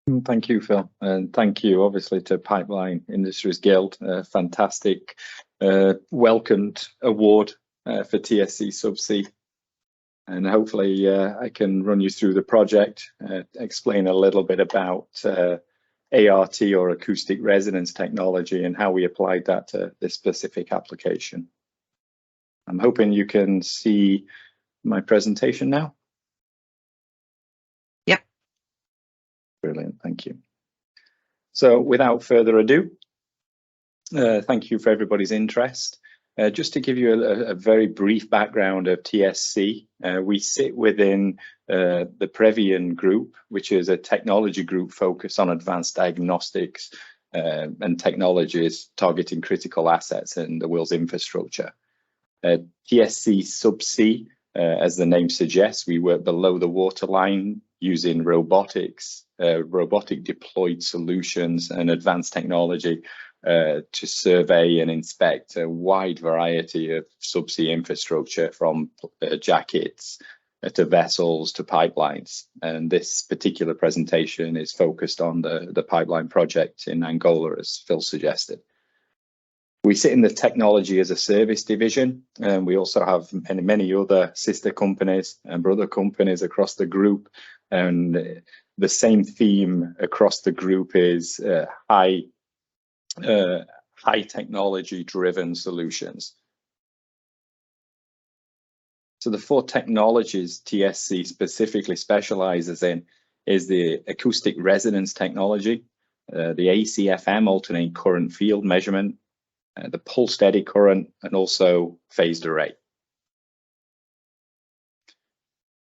Thank you, Phil, and thank you obviously to Pipeline Industries Guild, a fantastic welcomed award for TSC Subsea. And hopefully I can run you through the project, explain a little bit about ART or acoustic resonance technology and how we applied that to this specific application. I'm hoping you can see my presentation now. Yep. Brilliant, thank you. So without further ado, thank you for everybody's interest. Just to give you a very brief background of TSC, we sit within the Previan group, which is a technology group focused on advanced diagnostics and technologies targeting critical assets in the world's infrastructure. TSC Subsea, as the name suggests, we work below the waterline using robotics, robotic deployed solutions and advanced technology to survey and inspect a wide variety of subsea infrastructure, from jackets to vessels to pipelines. And this particular presentation is focused on the pipeline project in Angola, as Phil suggested. We sit in the technology as a service division, and we also have many other sister companies and brother companies across the group. And the same theme across the group is high technology driven solutions. So the four technologies TSC specifically specializes in is the acoustic resonance technology, the ACFM, alternating current field measurement, the pulsed eddy current, and also phased array.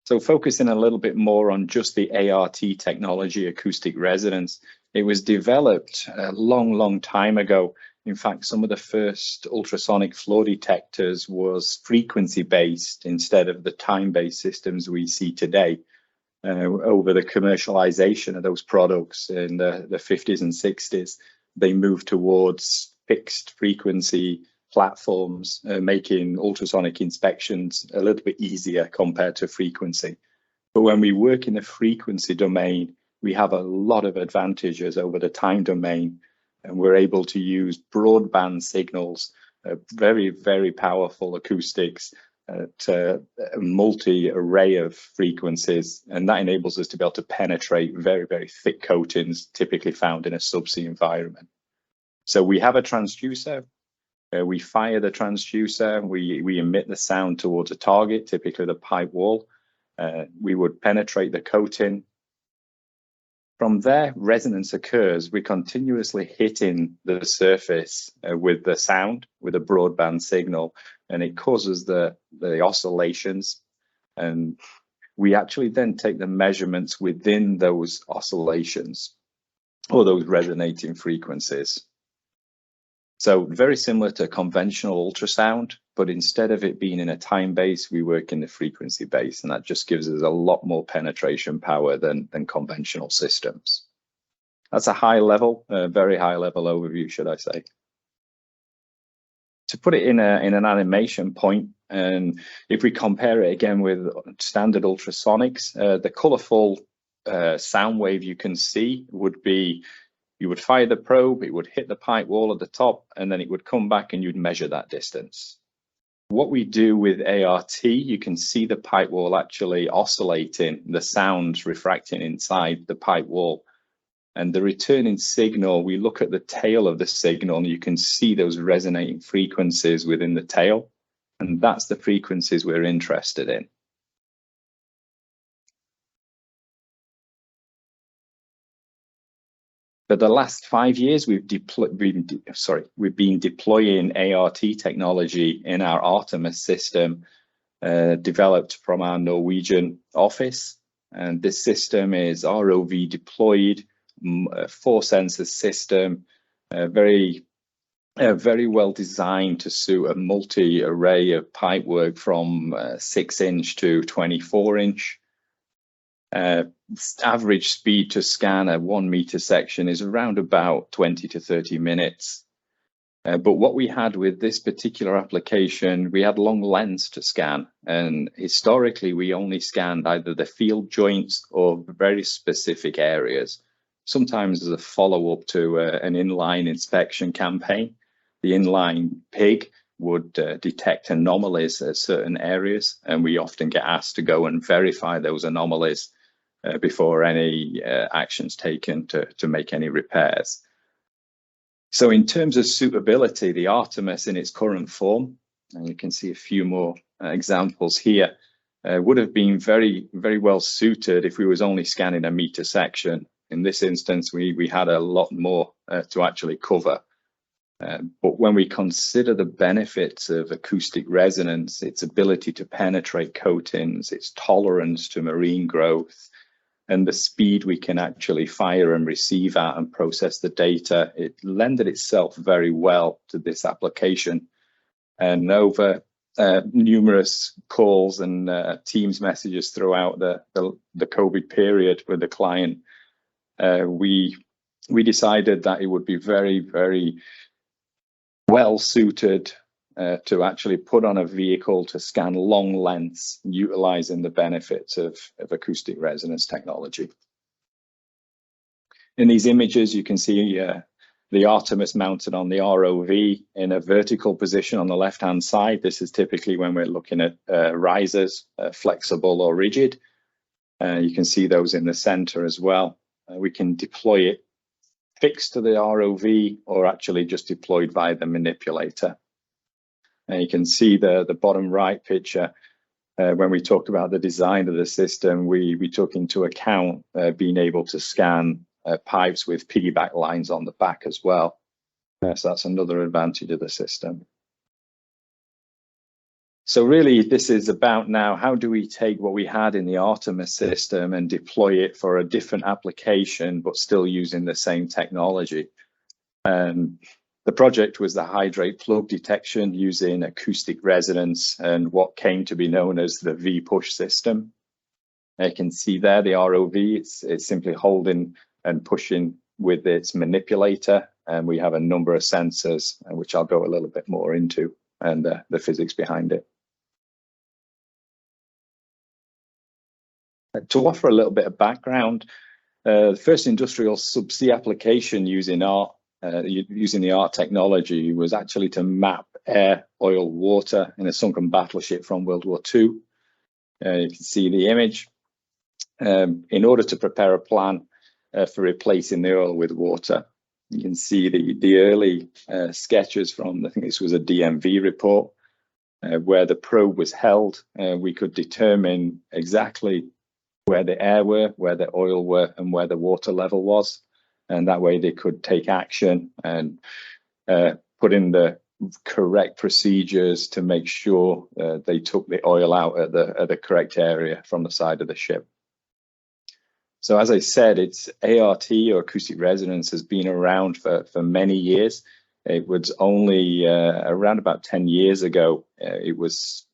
So focusing a little bit more on just the ART technology, acoustic resonance, it was developed a long time ago. In fact, some of the first ultrasonic flow detectors was frequency-based instead of the time-based systems we see today. Over the commercialization of those products in the 50s and 60s, they moved towards fixed frequency platforms, making ultrasonic inspections a little bit easier compared to frequency. But when we work in the frequency domain, we have a lot of advantages over the time domain, and we're able to use broadband signals, very powerful acoustics to a multi-array of frequencies, and that enables us to be able to penetrate very thick coatings typically found in a subsea environment. So we have a transducer. We fire the transducer, we emit the sound towards a target, typically the pipe wall. We would penetrate the coating. From there, resonance occurs. We're continuously hitting the surface with the sound, with a broadband signal, and it causes the oscillations. And we actually then take the measurements within those oscillations or those resonating frequencies. So very similar to conventional ultrasound, but instead of it being in a time base, we work in the frequency base, and that just gives us a lot more penetration power than conventional systems. That's a high level, very high level overview, should I say. To put it in an animation point, and if we compare it again with standard ultrasonics, the colorful sound wave you can see would be, you would fire the probe, it would hit the pipe wall at the top, and then it would come back and you'd measure that distance. What we do with ART, you can see the pipe wall actually oscillating, the sounds refracting inside the pipe wall. And the returning signal, we look at the tail of the signal and you can see those resonating frequencies within the tail. And that's the frequencies we're interested in. For the last 5 years, we've been deploying ART technology in our Artemis system, developed from our Norwegian office. And this system is ROV deployed, 4-sensor system, very well designed to suit a multi-array of pipework from 6-inch to 24-inch. Average speed to scan a 1 meter section is around about 20 to 30 minutes. But what we had with this particular application, we had long lens to scan, and historically we only scanned either the field joints or very specific areas. sometimes as a follow-up to an inline inspection campaign. The inline pig would detect anomalies at certain areas, and we often get asked to go and verify those anomalies before any actions taken to make any repairs. So in terms of suitability, the Artemis in its current form, and you can see a few more examples here, would have been very, very well suited if we was only scanning a meter section. In this instance, we had a lot more to actually cover. But when we consider the benefits of acoustic resonance, its ability to penetrate coatings, its tolerance to marine growth, and the speed we can actually fire and receive at and process the data, it lended itself very well to this application. And over numerous calls and Teams messages throughout the COVID period with the client, we decided that it would be very, very well suited to actually put on a vehicle to scan long lengths, utilizing the benefits of acoustic resonance technology. In these images, you can see the Artemis mounted on the ROV in a vertical position on the left-hand side. This is typically when we're looking at risers, flexible or rigid. You can see those in the center as well. We can deploy it fixed to the ROV or actually just deployed via the manipulator. And you can see the bottom right picture. When we talked about the design of the system, we took into account being able to scan pipes with piggyback lines on the back as well. So that's another advantage of the system. So really, this is about now, how do we take what we had in the Artemis system and deploy it for a different application, but still using the same technology? The project was the Hydrate plug detection using acoustic resonance and what came to be known as the vPUSH system. You can see there the ROV, it's simply holding and pushing with its manipulator, and we have a number of sensors, which I'll go a little bit more into, and the physics behind it. To offer a little bit of background, the first industrial subsea application using the ART technology was actually to map air, oil, water in a sunken battleship from World War II. You can see the image. In order to prepare a plan for replacing the oil with water, you can see the early sketches from, I think this was a DMV report, where the probe was held. We could determine exactly where the air were, where the oil were, and where the water level was. And that way they could take action and put in the correct procedures to make sure they took the oil out at the correct area from the side of the ship. So as I said, it's ART, or acoustic resonance, has been around for many years. It was only around about 10 years ago, it was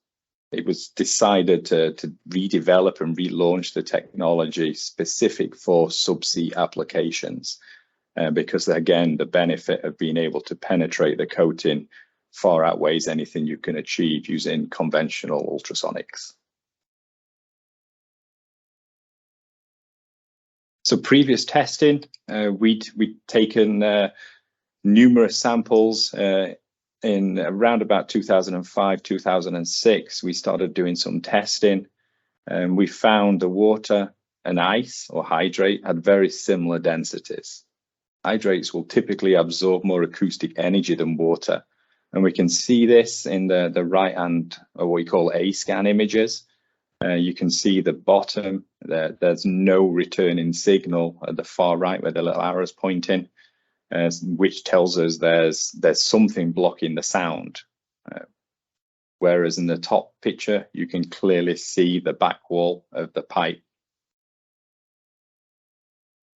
decided to redevelop and relaunch the technology specific for subsea applications, because again, the benefit of being able to penetrate the coating far outweighs anything you can achieve using conventional ultrasonics. So previous testing, we'd taken numerous samples. In around about 2005, 2006, we started doing some testing, and we found the water and ice, or hydrate, had very similar densities. Hydrates will typically absorb more acoustic energy than water, and we can see this in the right-hand, or what we call A-scan images. You can see the bottom, there's no returning signal at the far right where the little arrow is pointing. Which tells us there's something blocking the sound. Whereas in the top picture, you can clearly see the back wall of the pipe.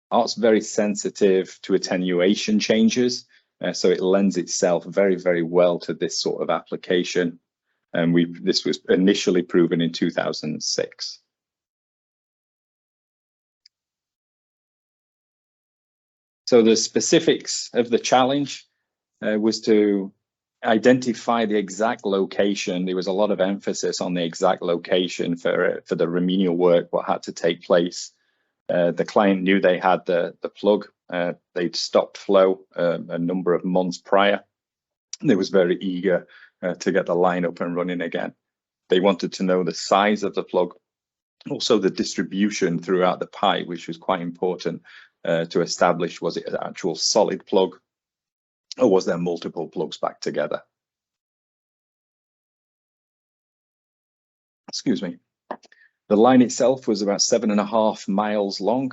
ART's very sensitive to attenuation changes, so it lends itself very, very well to this sort of application. And this was initially proven in 2006. So the specifics of the challenge was to identify the exact location. There was a lot of emphasis on the exact location for the remedial work, what had to take place. The client knew they had the plug. They'd stopped flow a number of months prior. They was very eager to get the line up and running again. They wanted to know the size of the plug, also the distribution throughout the pipe, which was quite important to establish, was it an actual solid plug or was there multiple plugs back together? Excuse me. The line itself was about 7.5 miles long,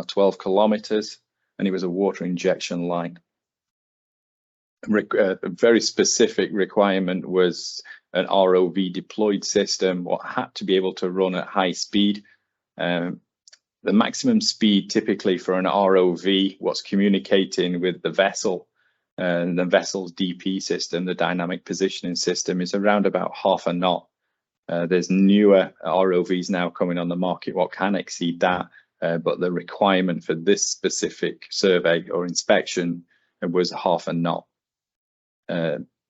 12 kilometers, and it was a water injection line. A very specific requirement was an ROV deployed system, what had to be able to run at high speed. The maximum speed typically for an ROV, what's communicating with the vessel, and the vessel's DP system, the dynamic positioning system, is around about 0.5 knot. There's newer ROVs now coming on the market what can exceed that, but the requirement for this specific survey or inspection was 0.5 knot.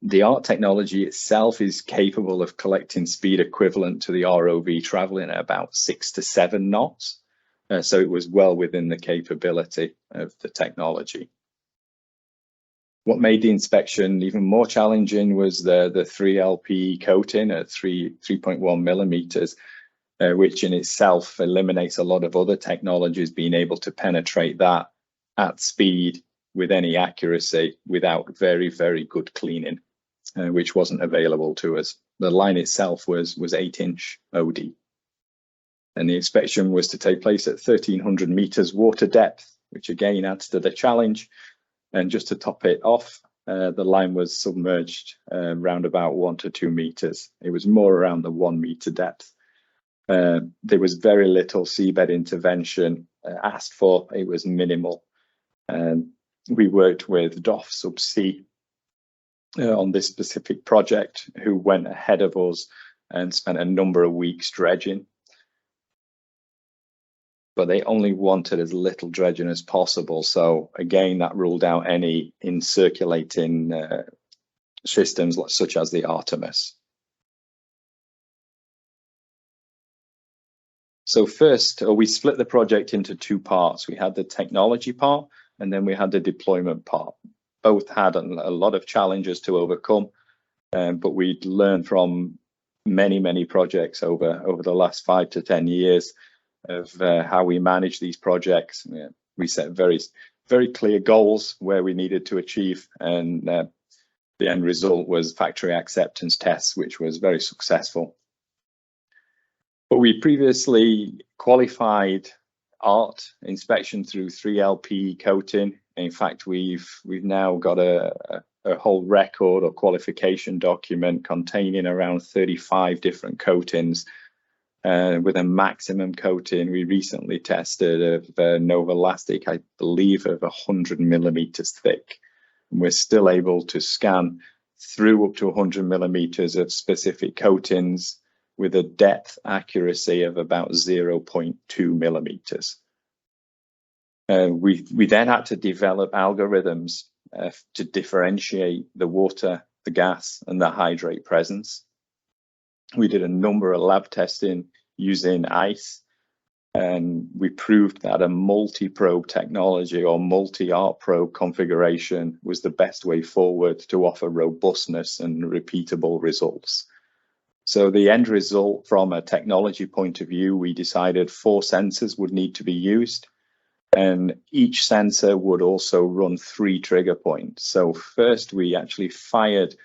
The ART technology itself is capable of collecting speed equivalent to the ROV traveling at about 6 to 7 knots. So it was well within the capability of the technology. What made the inspection even more challenging was the 3LP coating at 3.1 millimeters, which in itself eliminates a lot of other technologies being able to penetrate that at speed with any accuracy without very, very good cleaning, which wasn't available to us. The line itself was 8-inch OD. And the inspection was to take place at 1,300 meters water depth, which again adds to the challenge. And just to top it off, the line was submerged around about 1 to 2 meters. It was more around the 1 meter depth. There was very little seabed intervention asked for. It was minimal. We worked with TSC Subsea on this specific project, who went ahead of us and spent a number of weeks dredging. But they only wanted as little dredging as possible. So again, that ruled out any in-circulating systems such as the Artemis. So first, we split the project into 2 parts. We had the technology part, and then we had the deployment part. Both had a lot of challenges to overcome, but we'd learned from many projects over the last 5 to 10 years of how we manage these projects. We set very clear goals where we needed to achieve, and the end result was factory acceptance tests, which was very successful. But we previously qualified ART inspection through 3LP coating. In fact, we've now got a whole record or qualification document containing around 35 different coatings. With a maximum coating we recently tested of Novolastic, I believe of 100 millimeters thick. And we're still able to scan through up to 100 millimeters of specific coatings with a depth accuracy of about 0.2 millimeters. We then had to develop algorithms to differentiate the water, the gas, and the hydrate presence. We did a number of lab testing using ice, and we proved that a multi-probe technology or multi-ART probe configuration was the best way forward to offer robustness and repeatable results. So the end result from a technology point of view, we decided 4 sensors would need to be used, and each sensor would also run 3 trigger points. So first we actually fired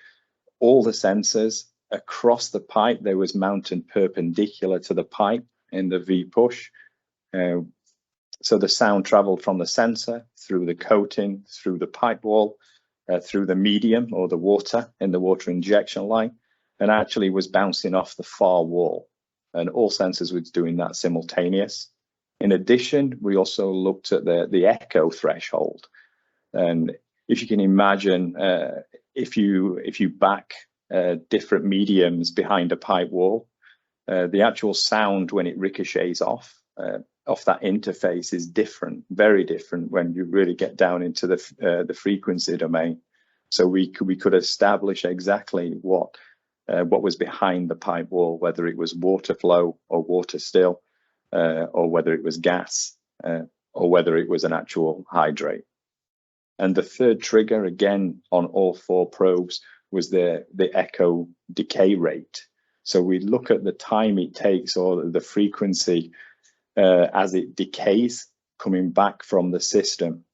all the sensors across the pipe. They was mounted perpendicular to the pipe in the vPUSH. So the sound traveled from the sensor through the coating, through the pipe wall, through the medium or the water in the water injection line, and actually was bouncing off the far wall. And all sensors was doing that simultaneous. In addition, we also looked at the echo threshold. And if you can imagine, if you back different mediums behind a pipe wall, the actual sound when it ricochets off that interface is different, very different when you really get down into the frequency domain. So we could establish exactly what was behind the pipe wall, whether it was water flow or water still, or whether it was gas. or whether it was an actual hydrate. And the third trigger, again, on all 4 probes, was the echo decay rate. So we look at the time it takes, or the frequency, as it decays coming back from the system,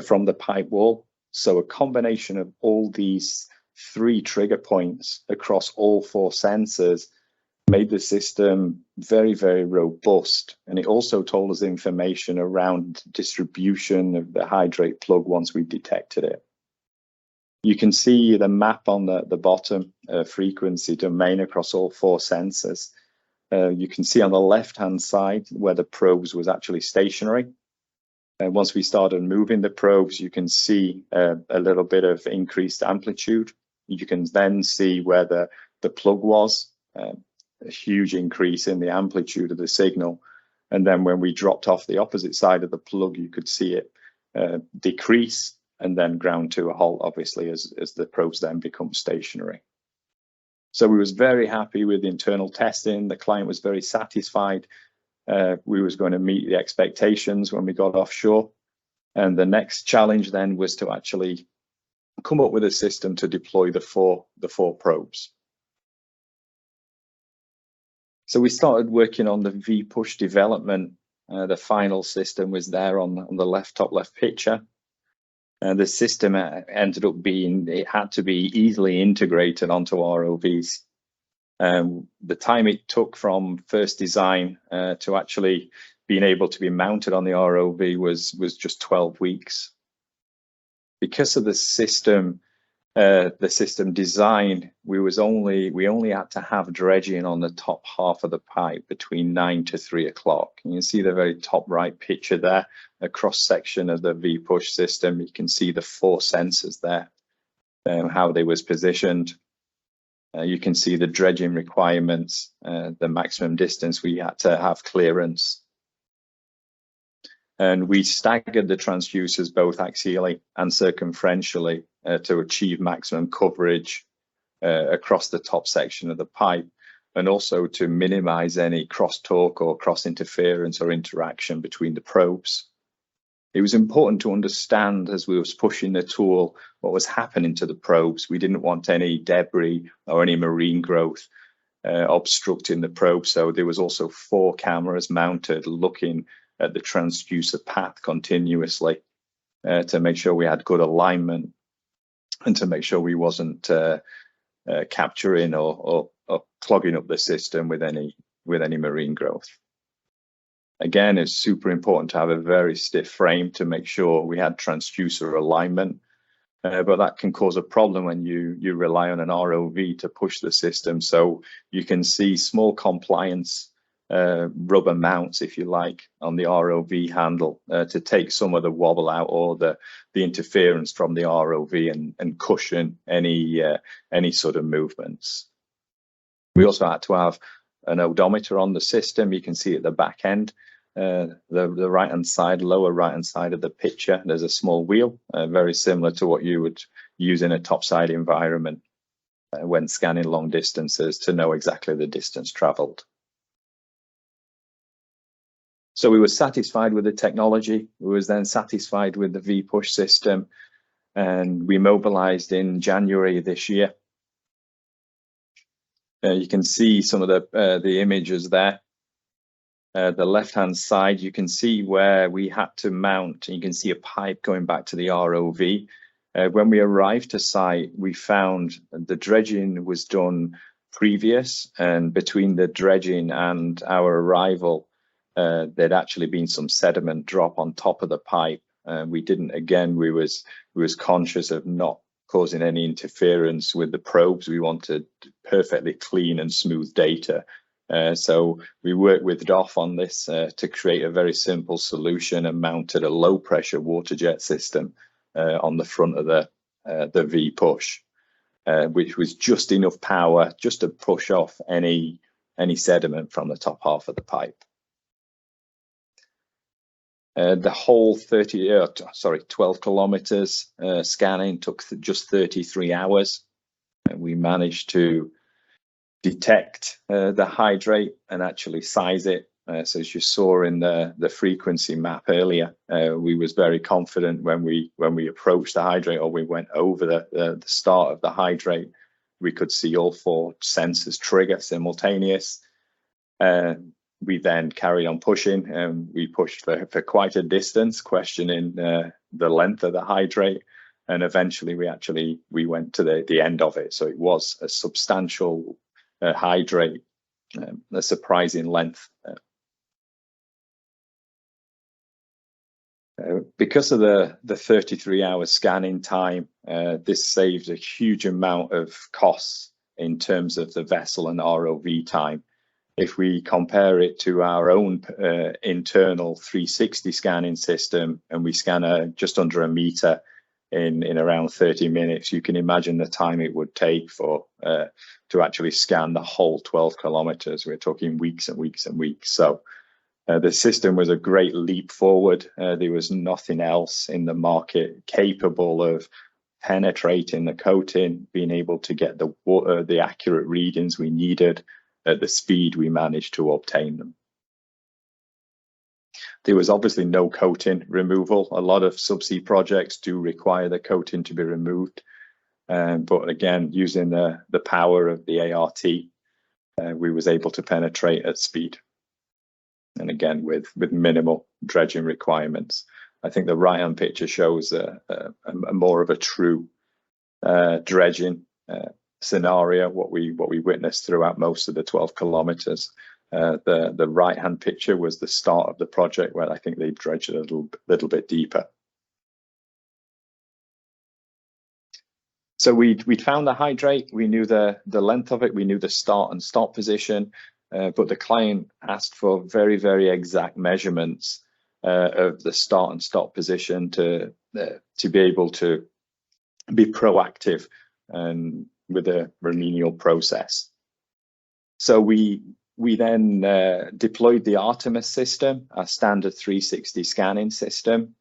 from the pipe wall. So a combination of all these 3 trigger points across all 4 sensors made the system very, very robust. And it also told us information around distribution of the hydrate plug once we detected it. You can see the map on the bottom, frequency domain across all 4 sensors. You can see on the left-hand side where the probes was actually stationary. And once we started moving the probes, you can see a little bit of increased amplitude. You can then see where the plug was, a huge increase in the amplitude of the signal. And then when we dropped off the opposite side of the plug, you could see it decrease and then ground to a halt, obviously, as the probes then become stationary. So we was very happy with the internal testing. The client was very satisfied. We was going to meet the expectations when we got offshore. And the next challenge then was to actually come up with a system to deploy the four probes. So we started working on the vPUSH development. The final system was there on the top left picture. The system ended up being, it had to be easily integrated onto ROVs. The time it took from first design to actually being able to be mounted on the ROV was just 12 weeks. Because of the system design, we only had to have dredging on the top half of the pipe between 9 to 3 o'clock. And you see the very top right picture there, a cross section of the vPUSH system. You can see the 4 sensors there, how they was positioned. You can see the dredging requirements, the maximum distance we had to have clearance. And we staggered the transducers both axially and circumferentially to achieve maximum coverage across the top section of the pipe, and also to minimize any crosstalk or cross interference or interaction between the probes. It was important to understand as we was pushing the tool what was happening to the probes. We didn't want any debris or any marine growth obstructing the probe. So there was also 4 cameras mounted looking at the transducer path continuously to make sure we had good alignment and to make sure we wasn't capturing or clogging up the system with any marine growth. Again, it's super important to have a very stiff frame to make sure we had transducer alignment, but that can cause a problem when you rely on an ROV to push the system. So you can see small compliance rubber mounts, if you like, on the ROV handle to take some of the wobble out or the interference from the ROV and cushion any sort of movements. We also had to have an odometer on the system. You can see at the back end, the right-hand side, lower right-hand side of the picture, there's a small wheel, very similar to what you would use in a topside environment when scanning long distances to know exactly the distance traveled. So we were satisfied with the technology. We was then satisfied with the vPUSH system, and we mobilized in January this year. You can see some of the images there. The left-hand side, you can see where we had to mount. You can see a pipe going back to the ROV. When we arrived to site, we found the dredging was done previous, and between the dredging and our arrival, there'd actually been some sediment drop on top of the pipe. We didn't, again, we was conscious of not causing any interference with the probes. We wanted perfectly clean and smooth data. So we worked with DOF on this to create a very simple solution and mounted a low pressure water jet system on the front of the vPUSH, which was just enough power just to push off any sediment from the top half of the pipe. The whole 12 kilometers scanning took just 33 hours. And we managed to detect the hydrate and actually size it So as you saw in the frequency map earlier, we was very confident when we approached the hydrate, or we went over the start of the hydrate, we could see all 4 sensors trigger simultaneous. We then carried on pushing, and we pushed for quite a distance, questioning the length of the hydrate, and eventually we went to the end of it. So it was a substantial hydrate, a surprising length. Because of the 33-hour scanning time, this saved a huge amount of costs in terms of the vessel and ROV time. If we compare it to our own internal 360 scanning system, and we scan just under a meter in around 30 minutes, you can imagine the time it would take to actually scan the whole 12 kilometers. We're talking weeks and weeks and weeks. So the system was a great leap forward. There was nothing else in the market capable of penetrating the coating, being able to get the accurate readings we needed at the speed we managed to obtain them. There was obviously no coating removal. A lot of subsea projects do require the coating to be removed. But again, using the power of the ART, we was able to penetrate at speed. And again, with minimal dredging requirements. I think the right-hand picture shows a more of a true dredging scenario, what we witnessed throughout most of the 12 kilometers. The right-hand picture was the start of the project, where I think they dredged a little bit deeper. So we'd found the hydrate, we knew the length of it, we knew the start and stop position, but the client asked for very, very exact measurements of the start and stop position to be able to be proactive and with a remedial process. So we then deployed the Artemis system, our standard 360 scanning system.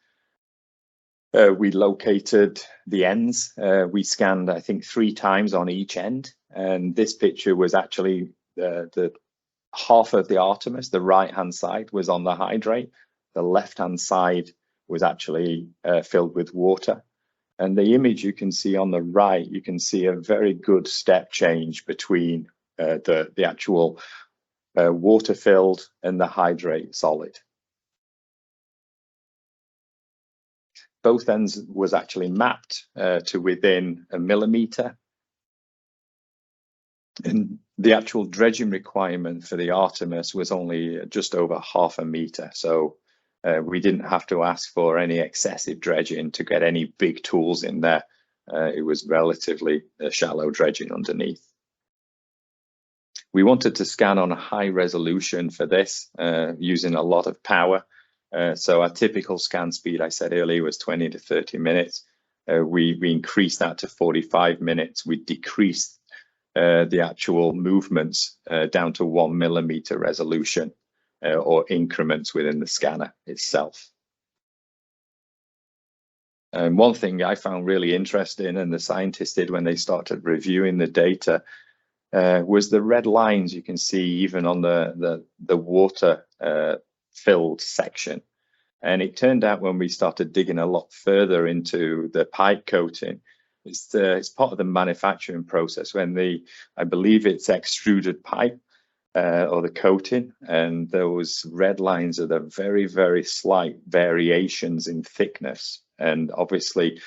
We located the ends. We scanned, I think, 3 times on each end. And this picture was actually the half of the Artemis. The right-hand side was on the hydrate. The left-hand side was actually filled with water. And the image you can see on the right, you can see a very good step change between the actual water filled and the hydrate solid. Both ends was actually mapped to within a millimeter. And the actual dredging requirement for the Artemis was only just over half a meter. So we didn't have to ask for any excessive dredging to get any big tools in there. It was relatively shallow dredging underneath. We wanted to scan on a high resolution for this, using a lot of power. So our typical scan speed, I said earlier, was 20 to 30 minutes. We increased that to 45 minutes. We decreased the actual movements down to 1 millimeter resolution, or increments within the scanner itself. And one thing I found really interesting, and the scientists did when they started reviewing the data, was the red lines you can see even on the water filled section. And it turned out when we started digging a lot further into the pipe coating, it's part of the manufacturing process when I believe it's extruded pipe or the coating, and those red lines are the very, very slight variations in thickness. And obviously,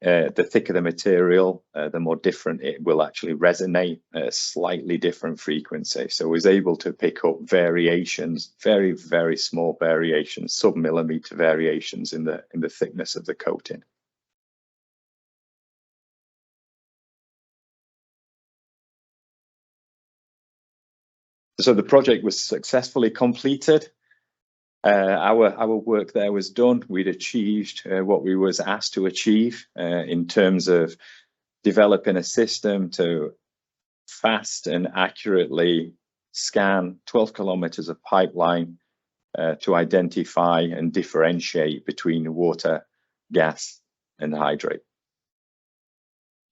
the thicker the material, the more different it will actually resonate at a slightly different frequency. So I was able to pick up variations, very, very small variations, sub-millimeter variations in the thickness of the coating. So the project was successfully completed. Our work there was done. We'd achieved what we was asked to achieve in terms of developing a system to fast and accurately scan 12 kilometers of pipeline to identify and differentiate between water, gas, and hydrate.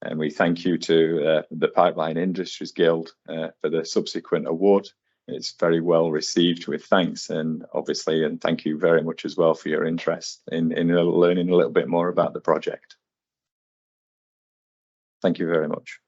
And we thank you to the Pipeline Industries Guild for the subsequent award. it's very well received with thanks, and obviously, and thank you very much as well for your interest in learning a little bit more about the project. Thank you very much.